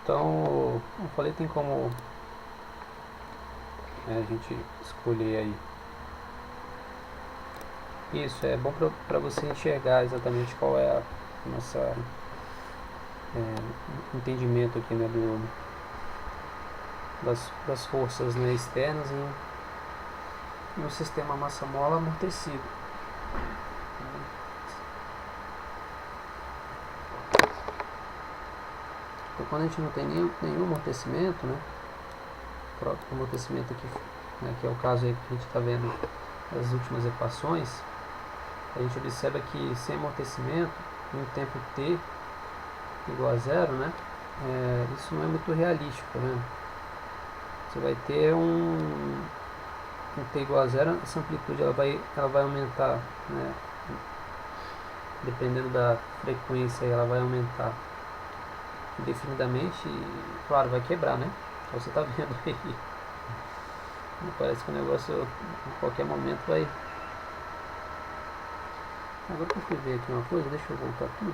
Então, como eu falei, tem como a gente escolher aí. Isso é bom para você enxergar exatamente qual é a nossa entendimento aqui, né, das forças, né, externas em um sistema massa-mola amortecido. Então, quando a gente não tem nenhum amortecimento, né, o próprio amortecimento aqui, né, que é o caso aí que a gente está vendo das últimas equações, a gente observa que sem amortecimento, em um tempo t igual a zero, né, isso não é muito realístico, né? Você vai ter um t igual a zero, essa amplitude ela vai aumentar, né? Dependendo da frequência, ela vai aumentar indefinidamente e, claro, vai quebrar, né? Você está vendo aí. Parece que o negócio em qualquer momento vai. Agora que eu fui ver aqui uma coisa, deixa eu voltar tudo.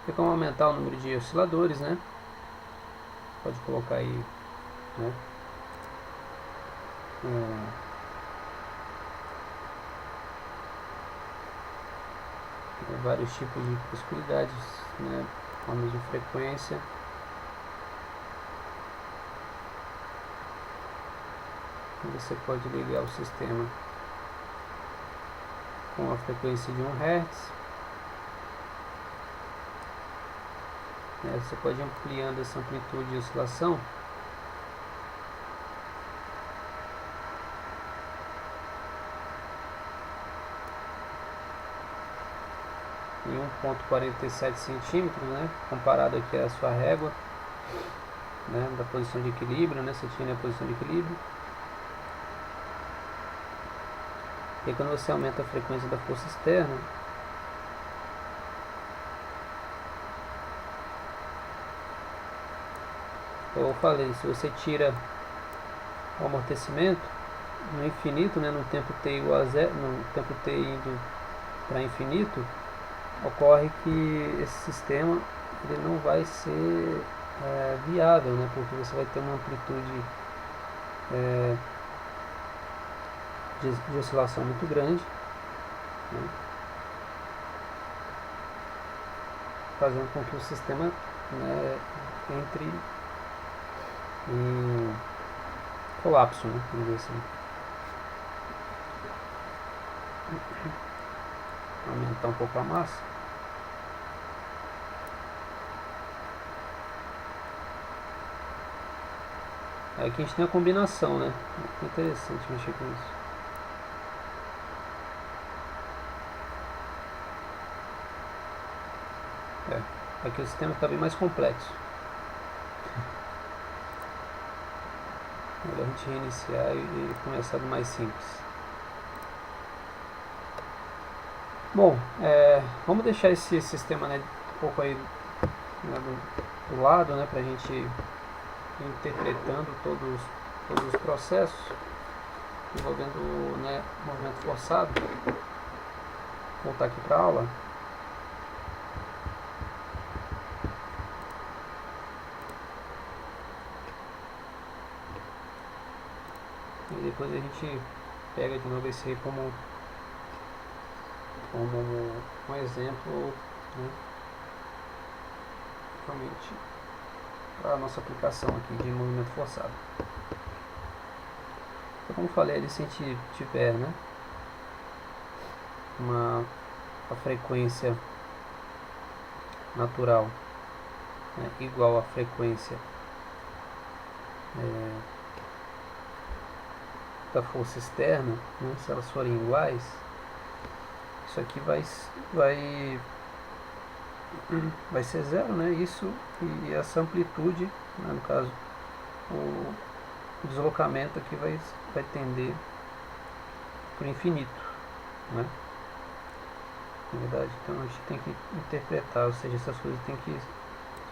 Tem como aumentar o número de osciladores, né? Pode colocar aí, né? Vários tipos de possibilidades, né? Formas de frequência. Você pode ligar o sistema com a frequência de 1 Hz. Você pode ir ampliando essa amplitude de oscilação em 1,47 centímetros, né? Comparado aqui à sua régua, né? Da posição de equilíbrio, né? Você tinha a posição de equilíbrio. E aí, quando você aumenta a frequência da força externa, como eu falei, se você tira o amortecimento no infinito, né, no tempo t igual a zero, no tempo t indo para infinito, ocorre que esse sistema ele não vai ser viável, né, porque você vai ter uma amplitude de oscilação muito grande, né, fazendo com que o sistema, né, entre em colapso, né, vamos dizer assim. Aumentar um pouco a massa. Aqui a gente tem a combinação, né? É interessante mexer com isso. Aqui o sistema está bem mais complexo. Melhor a gente reiniciar e começar do mais simples. Bom, vamos deixar esse sistema, né, um pouco aí, né, do lado, né, para a gente ir interpretando todos os processos envolvendo, né, movimento forçado. Vou voltar aqui para a aula. E depois a gente pega de novo esse aí como um exemplo, né, realmente para a nossa aplicação aqui de movimento forçado. Então, como falei ali, se a gente tiver, né, a frequência natural, né, igual à frequência da força externa, né, se elas forem iguais, isso aqui vai ser zero, né? Isso e essa amplitude, né, no caso, o deslocamento aqui vai tender para o infinito, né? Na verdade, então a gente tem que interpretar, ou seja, essas coisas tem que, se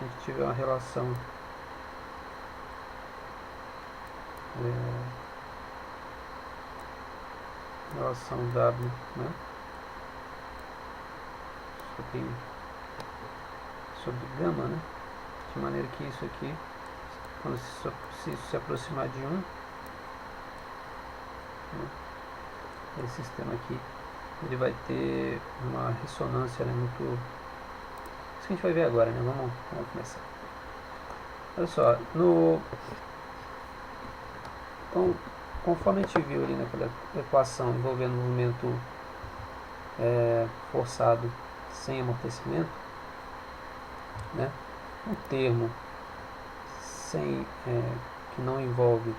a gente tiver uma relação W, né? Sobre gama, né? De maneira que isso aqui, quando se isso se aproximar de 1, né, esse sistema aqui, ele vai ter uma ressonância, né, muito... Isso que a gente vai ver agora, né? Vamos começar. Olha só, então, conforme a gente viu ali naquela equação envolvendo movimento forçado sem amortecimento, né, um termo que não envolve,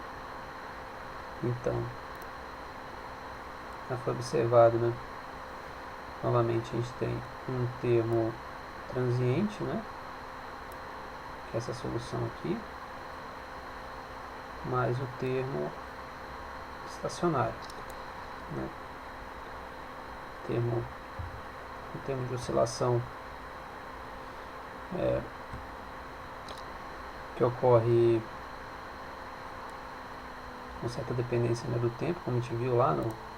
então, já foi observado, né, novamente a gente tem um termo transiente, né, que é essa solução aqui, mais o termo estacionário, né, um termo de oscilação que ocorre com certa dependência, né, do tempo, como a gente viu lá no...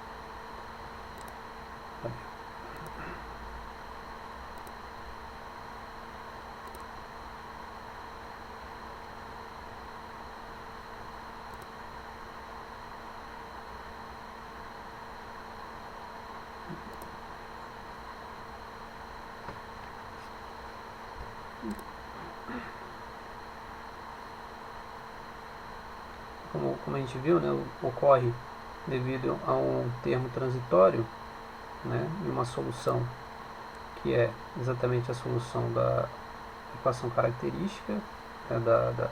Como a gente viu, né, ocorre devido a um termo transitório, né, e uma solução que é exatamente a solução da equação característica, né,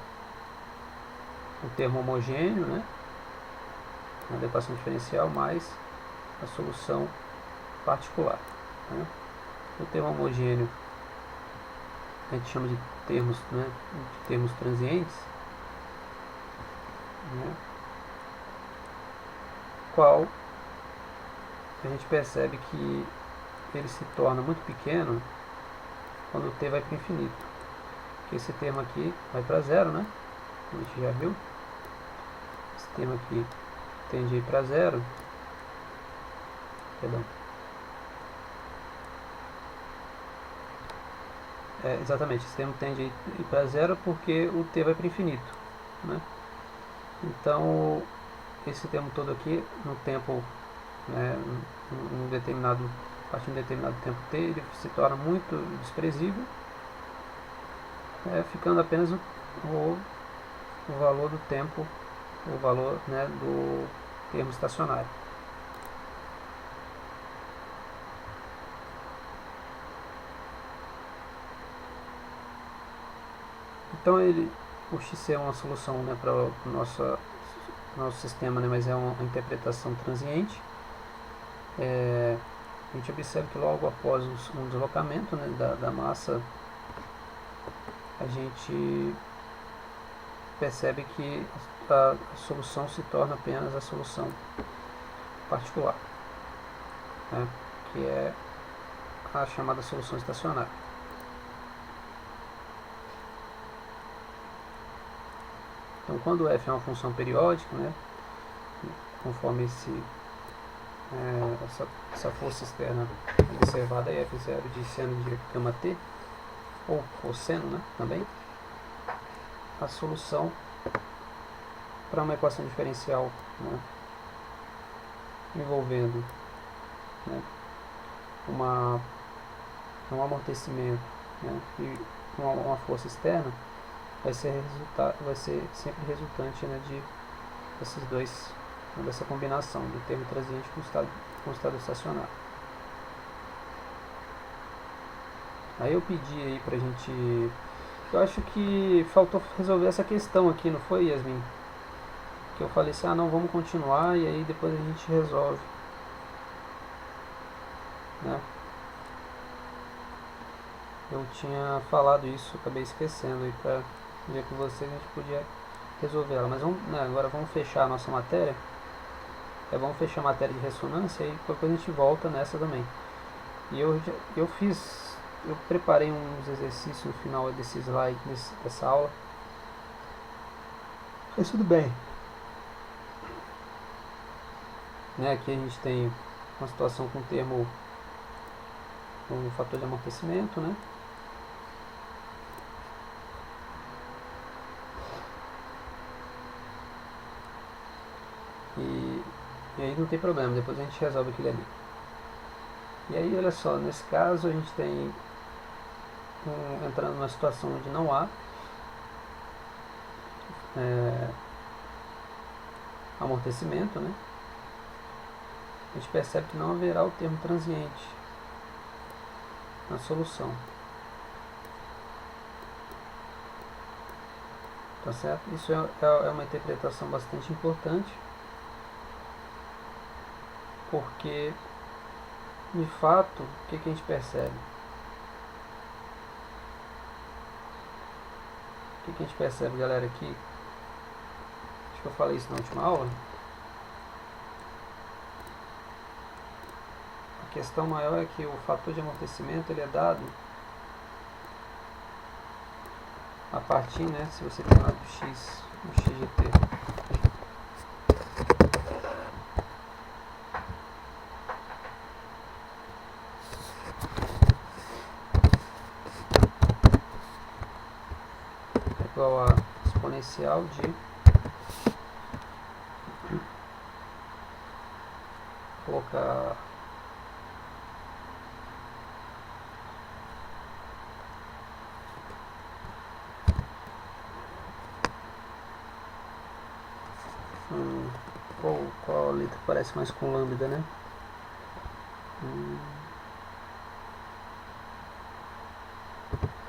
o termo homogêneo, né, da equação diferencial, mais a solução particular, né. O termo homogêneo a gente chama de termos, né, de termos transientes, né, qual a gente percebe que ele se torna muito pequeno quando o t vai para o infinito, porque esse termo aqui vai para zero, né? A gente já viu, esse termo aqui tende a ir para zero, perdão, exatamente, esse termo tende a ir para zero porque o t vai para o infinito, né? Então esse termo todo aqui no tempo, né, a partir de um determinado tempo t, ele se torna muito desprezível, ficando apenas o valor do tempo, o valor, né, do termo estacionário. Então o x é uma solução, né, para o nosso sistema, né, mas é uma interpretação transiente. A gente observa que logo após um deslocamento, né, da massa, a gente percebe que a solução se torna apenas a solução particular, né, que é a chamada solução estacionária. Então, quando f é uma função periódica, né, conforme essa força externa observada é F0 de seno de gama t, ou cosseno, né, também, a solução para uma equação diferencial, né, envolvendo, né, um amortecimento, né, e uma força externa, vai ser sempre resultante, né, dessa combinação do termo transiente com o estado estacionário. Aí eu pedi aí pra gente... Eu acho que faltou resolver essa questão aqui, não foi, Yasmin? que eu falei assim, ah não, vamos continuar e aí depois a gente resolve, né? Eu tinha falado isso, acabei esquecendo aí para ver com vocês, a gente podia resolver ela. Mas vamos, né, agora vamos fechar a nossa matéria. Vamos fechar a matéria de ressonância e depois a gente volta nessa também. E eu preparei uns exercícios no final desse slide, dessa aula. Mas tudo bem. Né, aqui a gente tem uma situação com o termo, um fator de amortecimento, né? E aí não tem problema, depois a gente resolve aquilo ali. E aí, olha só, nesse caso a gente tem entrando numa situação onde não há amortecimento, né? A gente percebe que não haverá o termo transiente na solução. Tá certo? Isso é uma interpretação bastante importante, porque de fato, o que a gente percebe? O que a gente percebe, galera, aqui? Acho que eu falei isso na última aula. A questão maior é que o fator de amortecimento ele é dado a partir, né, se você tem lá do x, do xgt. Igual a exponencial de colocar qual letra parece mais com lambda, né?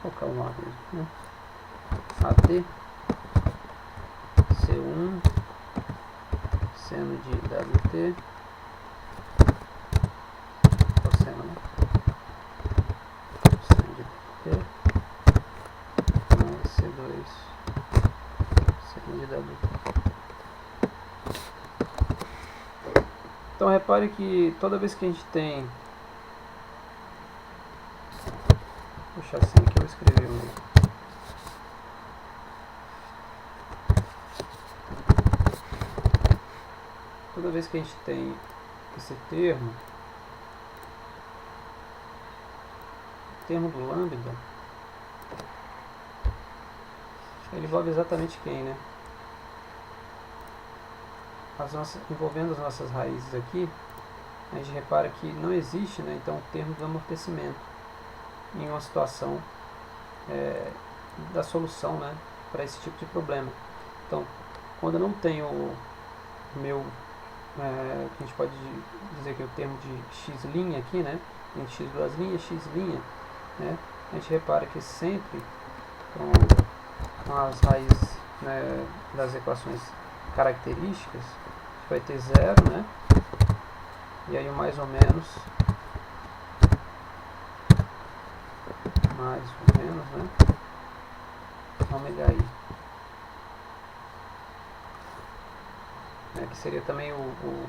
Vou colocar um A mesmo, né? AT C1 seno de WT cosseno, né? Seno de WT mais C2 seno de WT. Então repare que toda vez que a gente tem, puxa assim que eu escrevi mesmo. Toda vez que a gente tem esse termo, o termo do lambda, ele envolve exatamente quem, né? Envolvendo as nossas raízes aqui, a gente repara que não existe, né, então o termo do amortecimento em uma situação da solução, né, para esse tipo de problema. Então, quando eu não tenho o meu, que a gente pode dizer que é o termo de x' aqui, né, entre x duas linhas, x', né, a gente repara que sempre com as raízes, né, das equações características, vai ter zero, né? E aí o mais ou menos, né? Ômega i. Que seria também no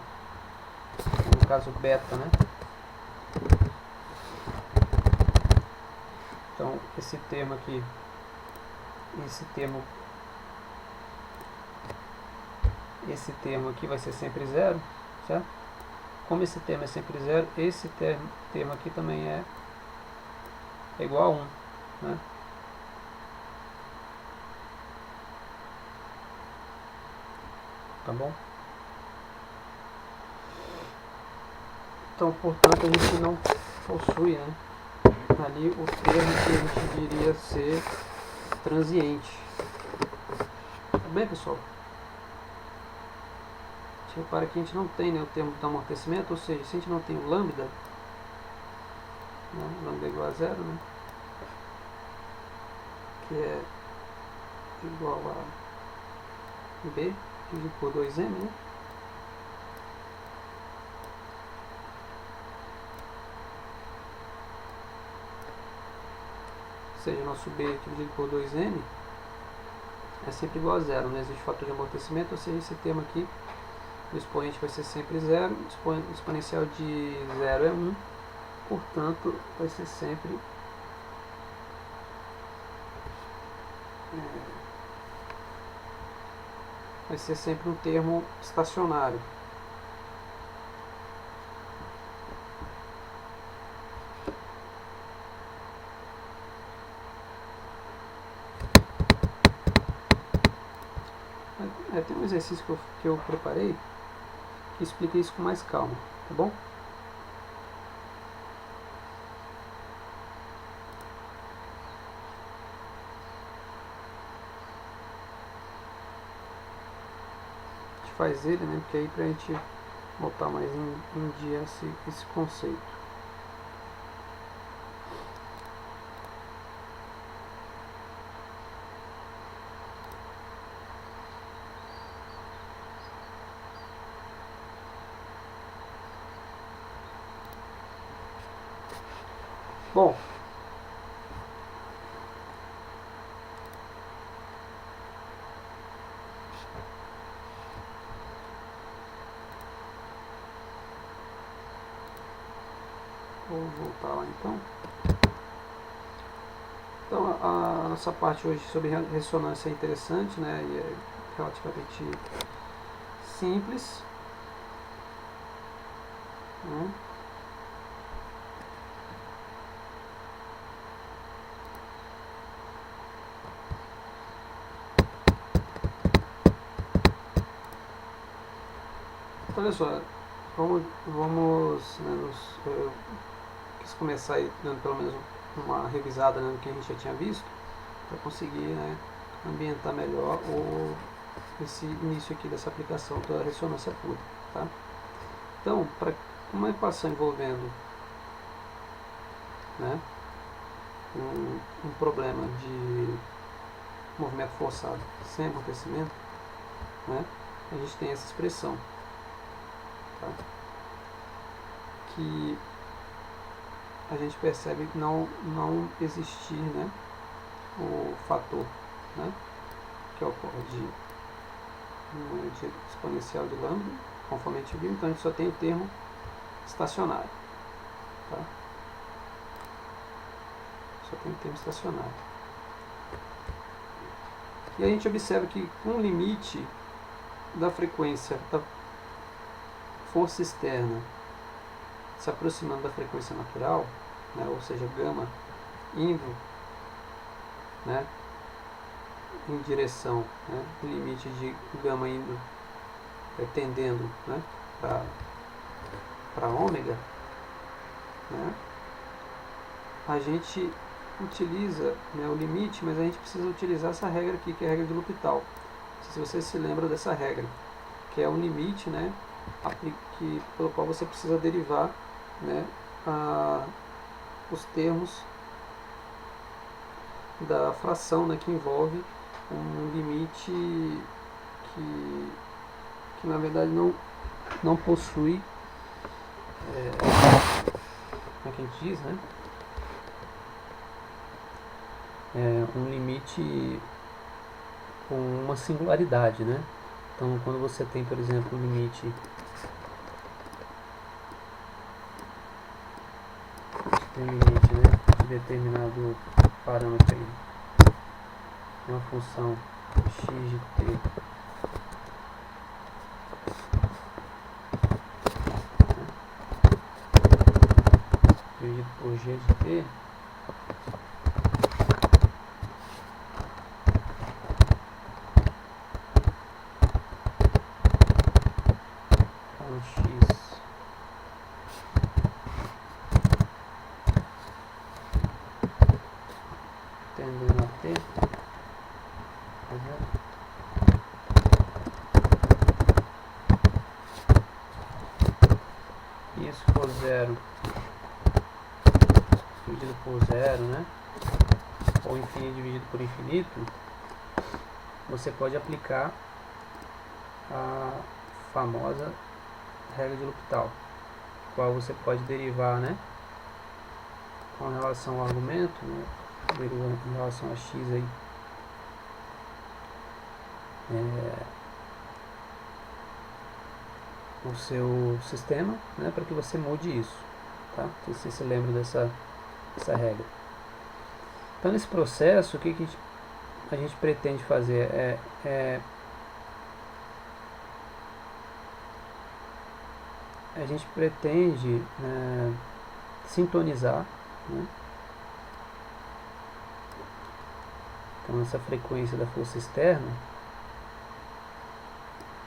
caso beta, né? Então esse termo aqui, esse termo aqui vai ser sempre zero, certo? Como esse termo é sempre zero, esse termo aqui também é igual a 1, né? Tá bom? Então, portanto, a gente não possui, né, ali o termo que a gente diria ser transiente. Tá bem, pessoal? A gente repara que a gente não tem, né, o termo do amortecimento, ou seja, se a gente não tem o lambda, né, lambda é igual a zero, né, que é igual a B, dividido por 2m, né? Ou seja, nosso b dividido por 2m é sempre igual a zero, não existe fator de amortecimento, ou seja, esse termo aqui, o expoente vai ser sempre zero, o exponencial de zero é 1, portanto, vai ser sempre um termo estacionário. Tem um exercício que eu preparei que explica isso com mais calma, tá bom? A gente faz ele, né? Porque aí pra gente botar mais em dia esse conceito. Bom, vou voltar lá então. Então a nossa parte hoje sobre ressonância é interessante, né? E é relativamente simples, né? Então, olha só, vamos né, eu quis começar aí dando pelo menos uma revisada, né, no que a gente já tinha visto, para conseguir, né, ambientar melhor esse início aqui dessa aplicação da ressonância pura. Tá? Então, para uma equação envolvendo, né, um problema de movimento forçado sem amortecimento, né, a gente tem essa expressão, tá? Que a gente percebe não existir, né, o fator, né, que ocorre de exponencial de lambda, conforme a gente viu. Então a gente só tem o termo estacionário, tá? Só tem o termo estacionário. E a gente observa que com o limite da frequência da força externa se aproximando da frequência natural, né, ou seja, gama indo, né, em direção, né, o limite de gama indo tendendo, né, para ômega, né, a gente utiliza, né, o limite, mas a gente precisa utilizar essa regra aqui, que é a regra de L'Hopital. Não sei se você se lembra dessa regra, que é um limite, né, pelo qual você precisa derivar, né, os termos da fração, né, que envolve um limite que na verdade não possui, como é que a gente diz, né? Um limite com uma singularidade, né? Então, quando você tem, por exemplo, um limite né, de determinado parâmetro aí, uma função x de t dividido por g de t, x tendendo a t, e isso for zero dividido por zero, né, ou infinito dividido por infinito, você pode aplicar a famosa regra de L'Hopital, qual você pode derivar, né, com relação ao argumento, né, derivando em relação a x aí, o seu sistema, né, para que você mude isso, tá? Não sei se você se lembra dessa regra. Então, nesse processo, o que a gente pretende fazer a gente pretende sintonizar, né, então essa frequência da força externa,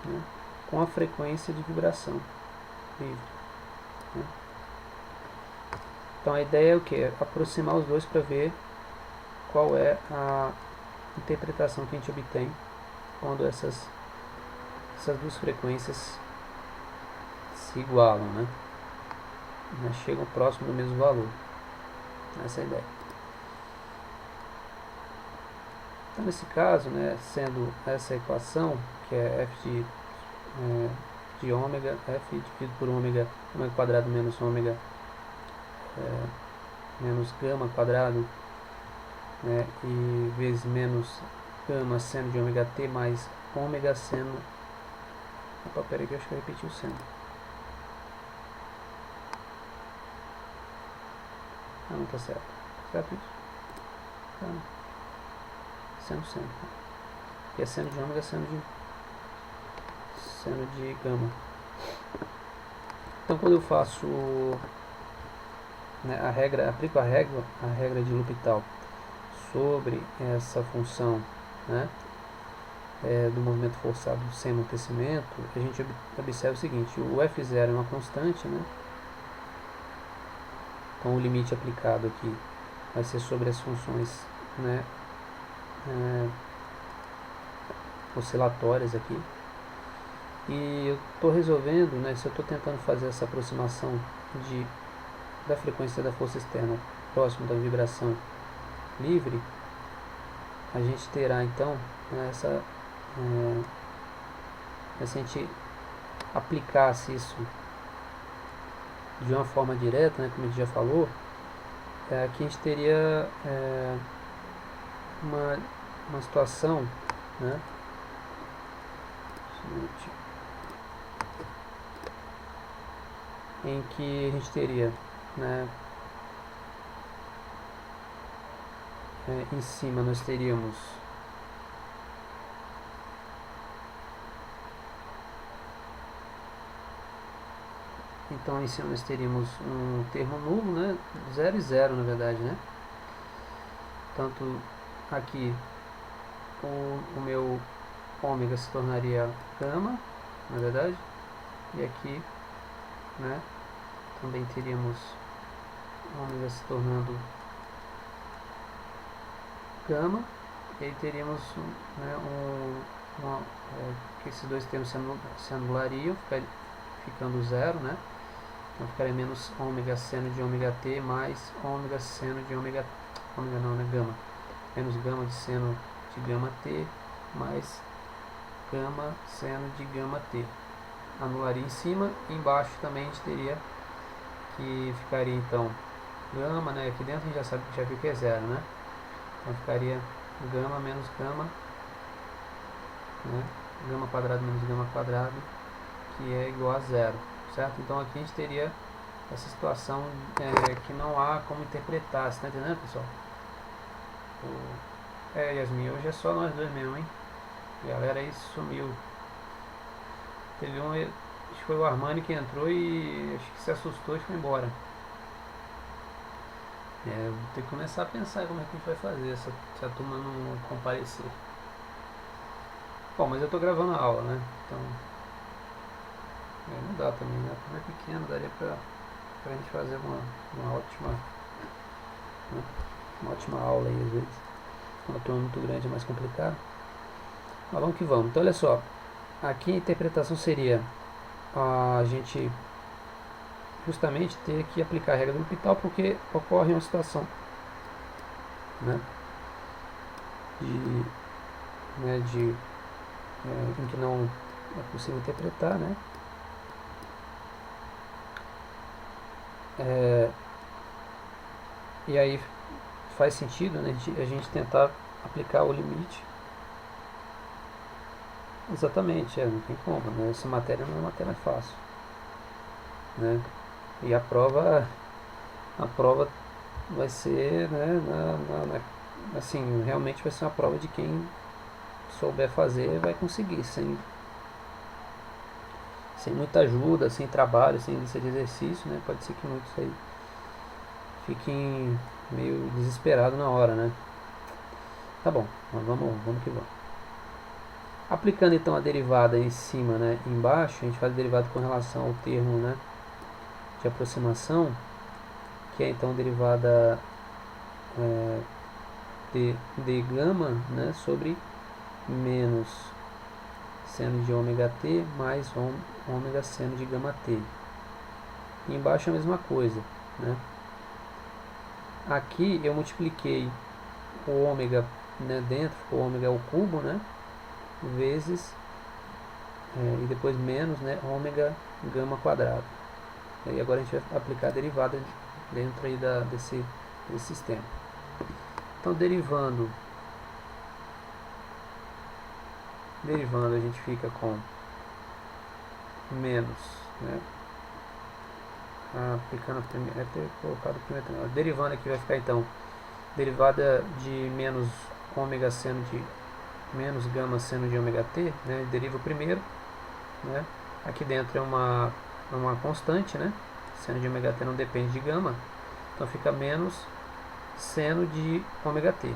né, com a frequência de vibração livre, né. Então a ideia é o que? Aproximar os dois para ver qual é a interpretação que a gente obtém quando essas duas frequências se igualam, né? Chegam próximo do mesmo valor. Essa é a ideia. Então, nesse caso, né, sendo essa equação, que é f de ômega, f dividido por ômega quadrado menos ômega menos gama quadrado, né, e vezes menos gama seno de ômega t mais ômega seno. Opa, peraí que eu acho que eu repeti o seno. Ah, não tá certo. Certo isso? Tá. Seno. E é seno de ômega, seno de gama. Então, quando eu faço, né, aplico a regra de L'Hopital sobre essa função, né, do movimento forçado sem amortecimento, a gente observa o seguinte: o F0 é uma constante, né? Então o limite aplicado aqui vai ser sobre as funções, né, oscilatórias aqui. E eu estou resolvendo, né, se eu estou tentando fazer essa aproximação da frequência da força externa próximo da vibração livre, a gente terá então, né, se a gente aplicasse isso de uma forma direta, né, como a gente já falou, aqui a gente teria uma situação, né, em que a gente teria, né, em cima nós teríamos então em cima nós teríamos um termo nulo, né, 0 e 0 na verdade, né. Tanto aqui o meu ômega se tornaria gama, na verdade, e aqui, né, também teríamos ômega se tornando gama, e aí teríamos, né, que esses dois termos se anulariam, ficando zero, né? Então ficaria menos ômega seno de ômega t mais ômega seno de ômega não, né, gama, menos gama de seno de gama t mais gama seno de gama t. Anularia em cima, e embaixo também a gente teria que ficaria então gama, né? Aqui dentro a gente já viu que é zero, né? Então ficaria gama menos gama, né? Gama quadrado menos gama quadrado, que é igual a zero, certo? Então aqui a gente teria essa situação que não há como interpretar, você tá entendendo, pessoal? Yasmin, hoje é só nós dois mesmo, hein? A galera aí sumiu. Teve acho que foi o Armani que entrou e acho que se assustou e foi embora. Eu vou ter que começar a pensar como é que a gente vai fazer se a turma não comparecer. Bom, mas eu tô gravando a aula, né? Então não dá também, né? Como é pequeno, daria pra gente fazer uma ótima aula aí às vezes. Uma turma muito grande é mais complicado. Mas vamos que vamos. Então olha só, aqui a interpretação seria a gente justamente ter que aplicar a regra do L'Hopital, porque ocorre uma situação, né, em que é possível interpretar, né? E aí faz sentido, né, a gente tentar aplicar o limite. Exatamente, não tem como, né? Essa matéria não é uma matéria fácil, né? E a prova vai ser, né, assim, realmente vai ser uma prova de quem souber fazer vai conseguir, sem muita ajuda, sem trabalho, sem lista de exercício, né? Pode ser que muitos aí fiquem meio desesperados na hora, né? Tá bom, mas vamos que vamos. Aplicando então a derivada em cima, né, embaixo, a gente faz a derivada com relação ao termo, né, de aproximação, que é então a derivada de gama, né, sobre menos seno de ômega t mais ômega seno de gama t. E embaixo é a mesma coisa, né? Aqui eu multipliquei o ômega, né, dentro, ficou ômega ao cubo, né, vezes, e depois menos, né, ômega gama quadrado. E agora a gente vai aplicar a derivada dentro aí desse sistema. Então, derivando a gente fica com menos, né? Aplicando a primeira, é ter colocado a primeira. Derivando aqui vai ficar então derivada de menos ômega seno de menos gama seno de ômega t, né? Deriva o primeiro, né? Aqui dentro é uma constante, né? Seno de ômega t não depende de gama, então fica menos seno de ômega t,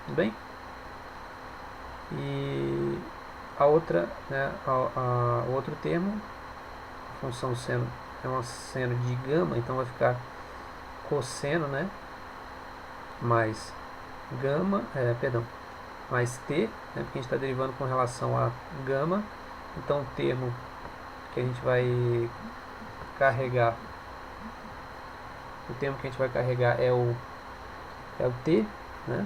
tudo bem? E a outra, né, o outro termo, a função seno é uma seno de gama, então vai ficar cosseno, né, mais gama, mais t, né, porque a gente está derivando com relação a gama, então o termo que a gente vai carregar, é o t, né,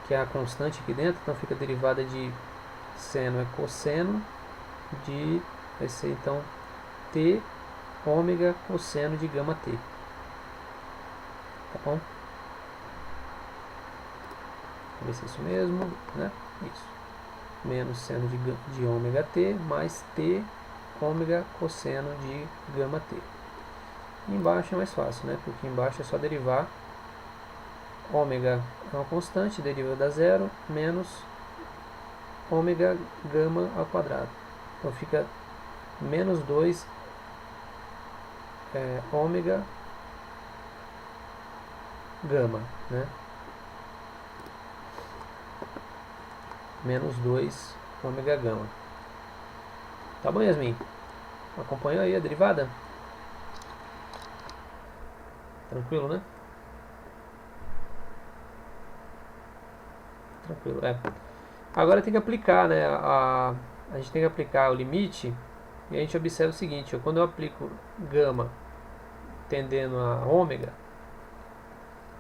que é a constante aqui dentro, então fica derivada de seno é cosseno de, vai ser então t ômega cosseno de gama t, tá bom? Vamos ver se é isso mesmo, né? Isso. Menos seno de ômega t mais t ômega cosseno de gama t. E embaixo é mais fácil, né? Porque embaixo é só derivar ômega é uma constante, deriva da zero, menos ômega gama ao quadrado. Então fica menos 2 ômega gama, né? Menos 2 ômega gama. Tá bom, Yasmin? Acompanhou aí a derivada? Tranquilo, né? Tranquilo, Agora tem que aplicar, né? A gente tem que aplicar o limite e a gente observa o seguinte, quando eu aplico gama tendendo a ômega,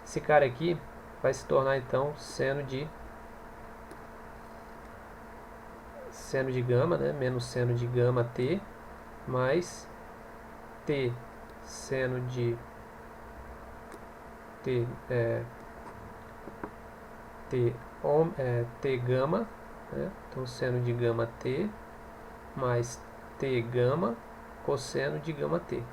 esse cara aqui vai se tornar então seno de gama, né? Menos seno de gama t mais t seno de t t gama, né? Então seno de gama t mais t gama cosseno de gama t.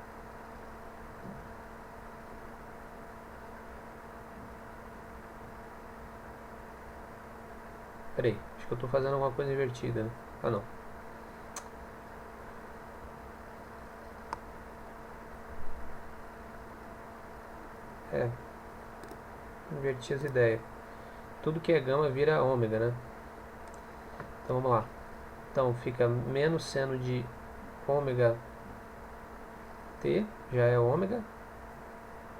Peraí, acho que eu estou fazendo alguma coisa invertida, né? Ah, não. Inverti as ideias. Tudo que é gama vira ômega, né? Então vamos lá. Então fica menos seno de ômega t, já é ômega,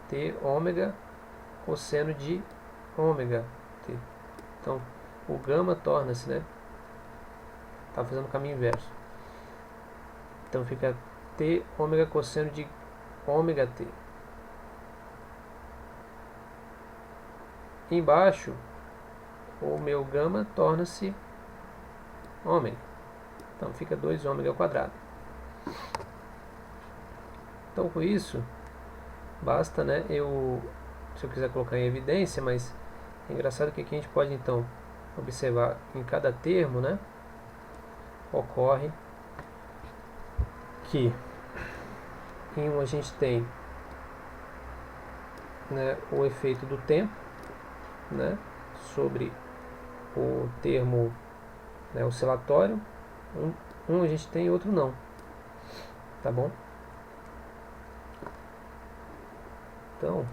t ômega cosseno de ômega t. Então o gama torna-se, né? Tá fazendo o caminho inverso. Então fica t ômega cosseno de ômega t. Embaixo, o meu gama torna-se ômega. Então fica 2 ômega ao quadrado. Então com isso, basta, né, se eu quiser colocar em evidência, mas é engraçado que aqui a gente pode então observar em cada termo, né, ocorre que em um a gente tem, né, o efeito do tempo, né, sobre o termo, né, oscilatório. Um a gente tem e outro não, tá bom? Então,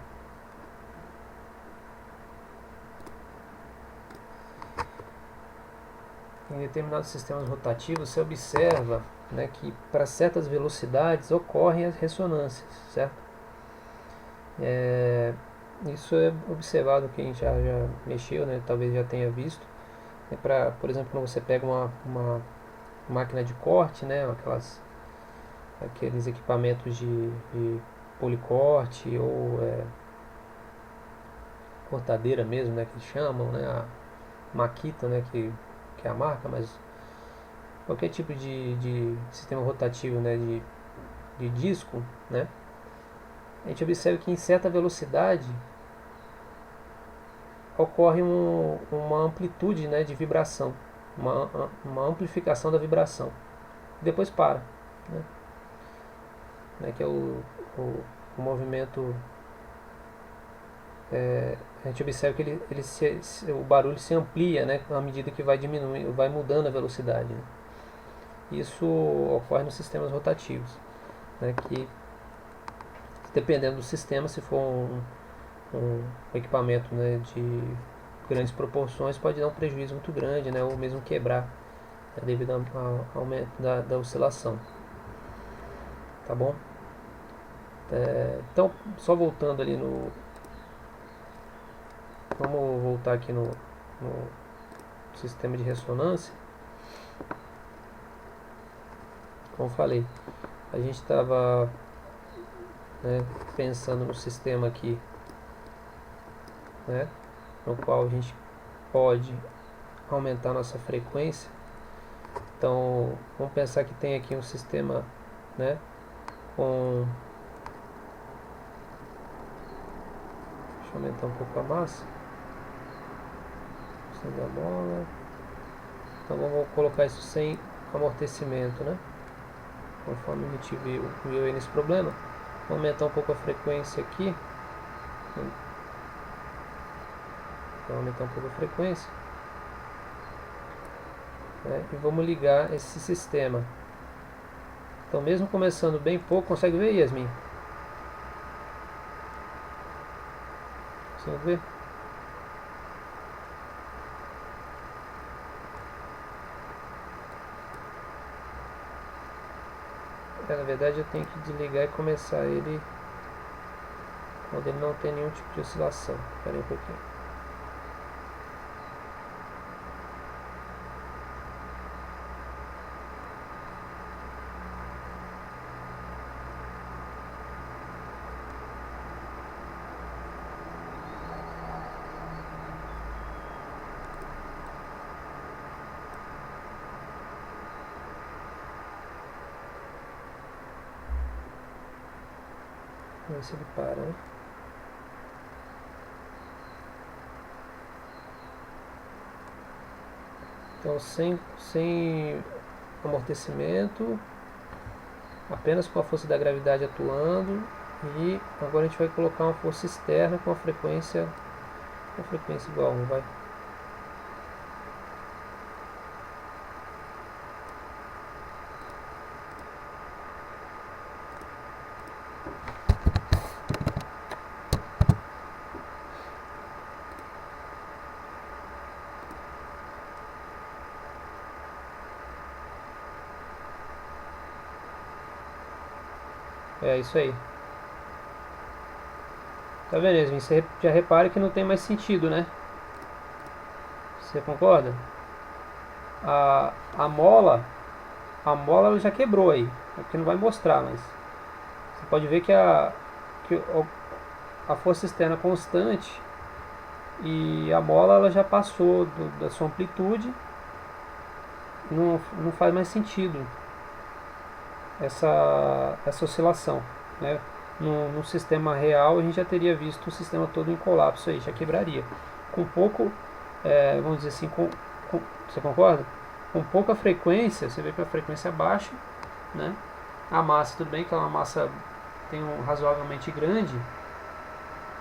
em determinados sistemas rotativos você observa, né, que para certas velocidades ocorrem as ressonâncias, certo? Isso é observado, quem já mexeu, né, talvez já tenha visto. Por exemplo, quando você pega uma máquina de corte, né, aqueles equipamentos de policorte ou cortadeira mesmo, né, que chamam, né, a Makita, né, que é a marca, mas qualquer tipo de sistema rotativo, né, de disco, né, a gente observa que em certa velocidade ocorre uma amplitude, né, de vibração, uma amplificação da vibração, e depois para, né, que é o movimento. A gente observa que o barulho se amplia, né, à medida que vai diminuindo, vai mudando a velocidade, né. Isso ocorre nos sistemas rotativos, né, que dependendo do sistema, se for um equipamento, né, de grandes proporções, pode dar um prejuízo muito grande, né, ou mesmo quebrar, né, devido ao aumento da oscilação. Tá bom? Então, só voltando ali no... Vamos voltar aqui no sistema de ressonância. Como falei, a gente estava, né, pensando no sistema aqui, né, no qual a gente pode aumentar nossa frequência. Então, vamos pensar que tem aqui um sistema, né, com... Deixa eu aumentar um pouco a massa. Da mola. Então vamos colocar isso sem amortecimento, né? Conforme a gente viu aí nesse problema. Vou aumentar um pouco a frequência aqui. Vou aumentar um pouco a frequência. E vamos ligar esse sistema. Então mesmo começando bem pouco, consegue ver, Yasmin? Consegue ver? Na verdade eu tenho que desligar e começar ele quando ele não tem nenhum tipo de oscilação. Espera aí um pouquinho. Vamos ver se ele para, né? Então sem amortecimento, apenas com a força da gravidade atuando, e agora a gente vai colocar uma força externa com a frequência igual, não vai? É isso aí. Tá vendo, Yasmin? Você já repara que não tem mais sentido, né? Você concorda? A mola ela já quebrou aí. Aqui não vai mostrar, mas você pode ver que a força externa é constante e a mola ela já passou da sua amplitude não faz mais sentido essa oscilação, né? No sistema real a gente já teria visto o sistema todo em colapso aí, já quebraria. Com pouco, vamos dizer assim, você concorda? Com pouca frequência, você vê que a frequência baixa, né? A massa, tudo bem que é uma massa tem razoavelmente grande,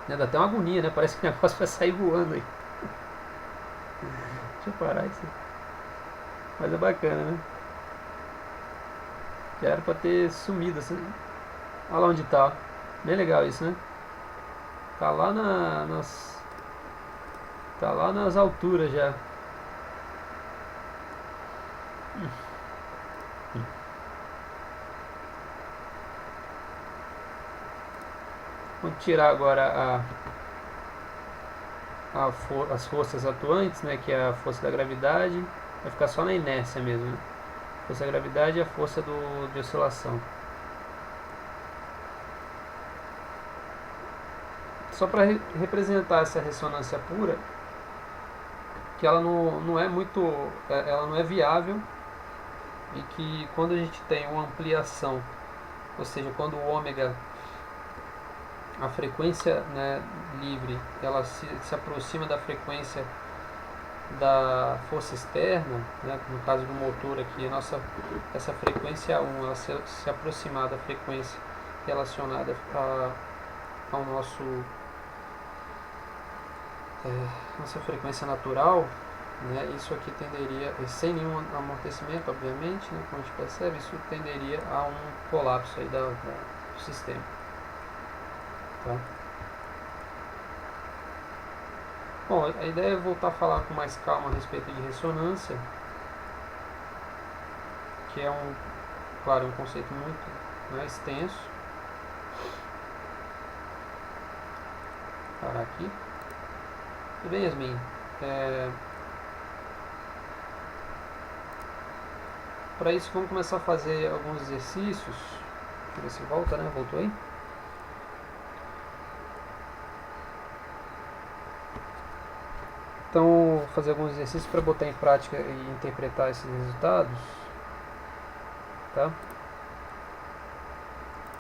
né? Dá até uma agonia, né? Parece que o negócio vai sair voando aí. Deixa eu parar isso. Mas é bacana, né? Já era pra ter sumido assim. Olha lá onde tá. Bem legal isso, né? Tá lá tá lá nas alturas já. Vamos tirar agora as forças atuantes, né, que é a força da gravidade. Vai ficar só na inércia mesmo, né? A força da gravidade e a força de oscilação. Só para representar essa ressonância pura, que ela não é muito, ela não é viável, e que quando a gente tem uma ampliação, ou seja, quando o ômega, a frequência, né, livre, ela se aproxima da frequência da força externa, né, no caso do motor aqui, essa frequência 1, ela se aproximar da frequência relacionada ao nossa frequência natural, né, isso aqui tenderia, sem nenhum amortecimento, obviamente, né, como a gente percebe, isso tenderia a um colapso aí do sistema. Tá? Bom, a ideia é voltar a falar com mais calma a respeito de ressonância, que é claro, um conceito muito, né, extenso. Vou parar aqui. Tudo bem, Yasmin? Para isso, vamos começar a fazer alguns exercícios. Deixa eu ver se volta, né? Voltou aí? Então, vou fazer alguns exercícios para botar em prática e interpretar esses resultados. Tá?